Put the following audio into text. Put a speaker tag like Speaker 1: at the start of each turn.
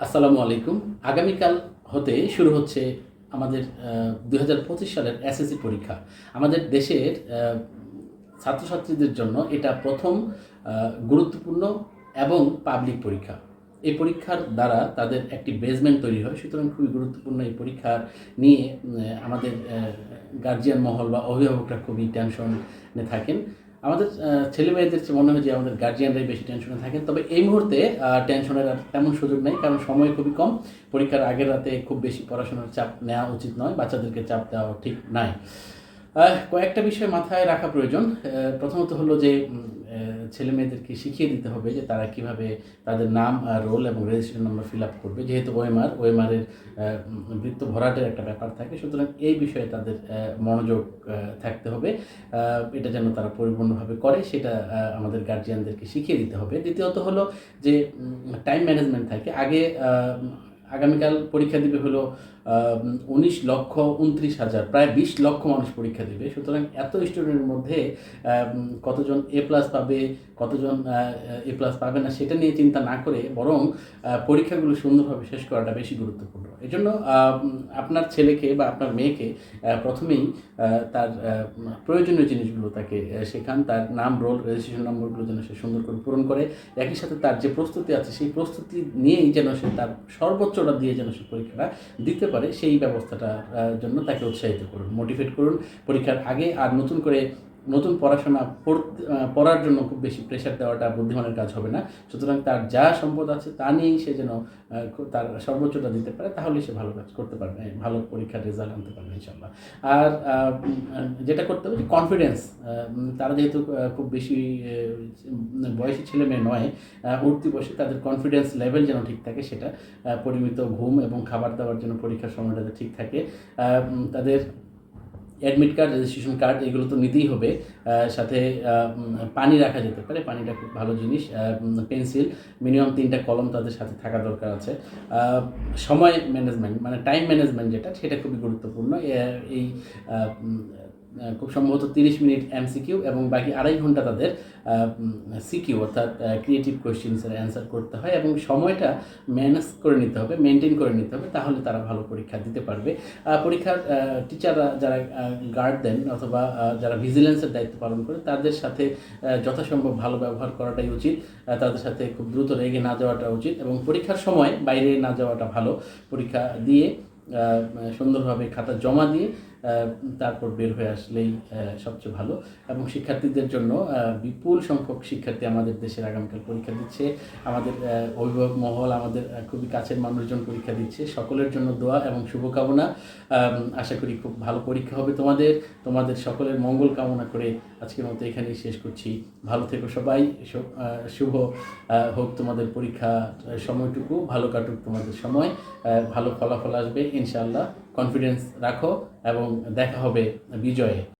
Speaker 1: আসসালামু আলাইকুম। আগামীকাল হতে শুরু হচ্ছে আমাদের ২০২৫ সালের এসএসসি পরীক্ষা। আমাদের দেশের ছাত্রছাত্রীদের জন্য এটা প্রথম গুরুত্বপূর্ণ এবং পাবলিক পরীক্ষা। এই পরীক্ষার দ্বারা তাদের একটি বেসমেন্ট তৈরি হয়। সুতরাং খুবই গুরুত্বপূর্ণ এই পরীক্ষা নিয়ে আমাদের গার্জিয়ান মহল বা অভিভাবকরা খুবই টেনশনে থাকেন। আমাদের ছেলেমেয়েদের চেয়ে মনে হয় যে আমাদের গার্জিয়ানরাই বেশি টেনশনে থাকেন। তবে এই মুহূর্তে টেনশনের আর তেমন সুযোগ নেই, কারণ সময় খুবই কম। পরীক্ষার আগের রাতে খুব বেশি পড়াশোনার চাপ নেওয়া উচিত নয়, বাচ্চাদেরকে চাপ দেওয়া ঠিক নাই। কয়েকটা বিষয় মাথায় রাখা প্রয়োজন। প্রথমত হলো যে ছেলেমেয়েদেরকে শিখিয়ে দিতে হবে যে তারা কিভাবে তাদের নাম, রোল এবং রেজিস্ট্রেশন নাম্বার ফিল আপ করবে। যেহেতু ওএমআরের বৃত্ত ভরাটের একটা ব্যাপার থাকে, সুতরাং এই বিষয়ে তাদের মনোযোগ থাকতে হবে। এটা যেন তারা পরিপূর্ণভাবে করে, সেটা আমাদের গার্জিয়ানদেরকে শিখিয়ে দিতে হবে। দ্বিতীয়ত হলো যে টাইম ম্যানেজমেন্ট থাকে। আগামীকাল পরীক্ষা দিবে হলো 19,29,000, প্রায় 20 লক্ষ মানুষ পরীক্ষা দিবে। সুতরাং এত স্টুডেন্টের মধ্যে কতজন এ প্লাস পাবে, কতজন এ প্লাস পাবে না, সেটা নিয়ে চিন্তা না করে বরং পরীক্ষাগুলো সুন্দরভাবে শেষ করাটা বেশি গুরুত্বপূর্ণ। এজন্য আপনার ছেলেকে বা আপনার মেয়েকে প্রথমেই তার প্রয়োজনীয় জিনিসগুলো তাকে শেখান। তার নাম, রোল, রেজিস্ট্রেশন নম্বরগুলো যেন সে সুন্দর করে পূরণ করে। একই সাথে তার যে প্রস্তুতি আছে সেই প্রস্তুতি নিয়েই যেন সে তার সর্বোচ্চটা দিয়ে যেন সে পরীক্ষাটা দিতে পারে, সেই ব্যবস্থাটার জন্য তাকে উৎসাহিত করুন, মোটিভেট করুন পরীক্ষার আগে। আর নতুন পড়াশোনা পড়ার জন্য খুব বেশি প্রেশার দেওয়াটা বুদ্ধিমানের কাজ হবে না। সুতরাং তার যা সম্পদ আছে তা নিয়েই সে যেন তার সর্বোচ্চটা দিতে পারে, তাহলেই সে ভালো কাজ করতে পারবে, ভালো পরীক্ষার রেজাল্ট আনতে পারবে ইনশাল্লাহ। আর যেটা করতে হবে যে কনফিডেন্স, তারা যেহেতু খুব বেশি বয়সী ছেলে মেয়ে নয়, উঠতি বয়সে, তাদের কনফিডেন্স লেভেল যেন ঠিক থাকে, সেটা পরিমিত ঘুম এবং খাবার দাবার যেন পরীক্ষার সময়টাতে ঠিক থাকে। তাদের অ্যাডমিট কার্ড, রেজিস্ট্রেশন কার্ড এগুলো তো নিতেই হবে। সাথে পানি রাখা যেতে পারে, পানিটা খুব ভালো জিনিস। পেন্সিল, মিনিমাম 3টা কলম তাদের সাথে থাকা দরকার আছে। সময় ম্যানেজমেন্ট মানে টাইম ম্যানেজমেন্ট যেটা, সেটা খুবই গুরুত্বপূর্ণ। এই খুব সম্ভবত 30 মিনিট এমসিকিউ এবং বাকি 2.5 ঘন্টা তাদের সিকিউ অর্থাৎ ক্রিয়েটিভ কোয়েশ্চেন্সের অ্যান্সার করতে হয়, এবং সময়টা ম্যানেজ করে নিতে হবে, মেনটেন করে নিতে হবে, তাহলে তারা ভালো পরীক্ষা দিতে পারবে। পরীক্ষার টিচাররা যারা গার্ড দেন অথবা যারা ভিজিলেন্সের দায়িত্ব পালন করে, তাদের সাথে যথাসম্ভব ভালো ব্যবহার করাটাই উচিত। তাদের সাথে খুব দ্রুত রেগে না যাওয়াটা উচিত, এবং পরীক্ষার সময় বাইরে না যাওয়াটা ভালো। পরীক্ষা দিয়ে সুন্দরভাবে খাতা জমা দিয়ে তারপর বের হয়ে আসলেই সবচেয়ে ভালো। এবং শিক্ষার্থীদের জন্য বিপুল সংখ্যক শিক্ষার্থী আমাদের দেশের আগামীকাল পরীক্ষা দিচ্ছে। আমাদের অভিভাবক মহল, আমাদের খুবই কাছের মানুষজন পরীক্ষা দিচ্ছে। সকলের জন্য দোয়া এবং শুভকামনা। আশা করি খুব ভালো পরীক্ষা হবে তোমাদের সকলের মঙ্গল কামনা করে আজকের মতো এখানেই শেষ করছি। ভালো থেকো সবাই। শুভ হোক তোমাদের পরীক্ষা সময়টুকু, ভালো কাটুক তোমাদের সময়, ভালো ফলাফল আসবে ইনশাআল্লাহ। কনফিডেন্স রাখো এবং দেখা হবে বিজয়ে।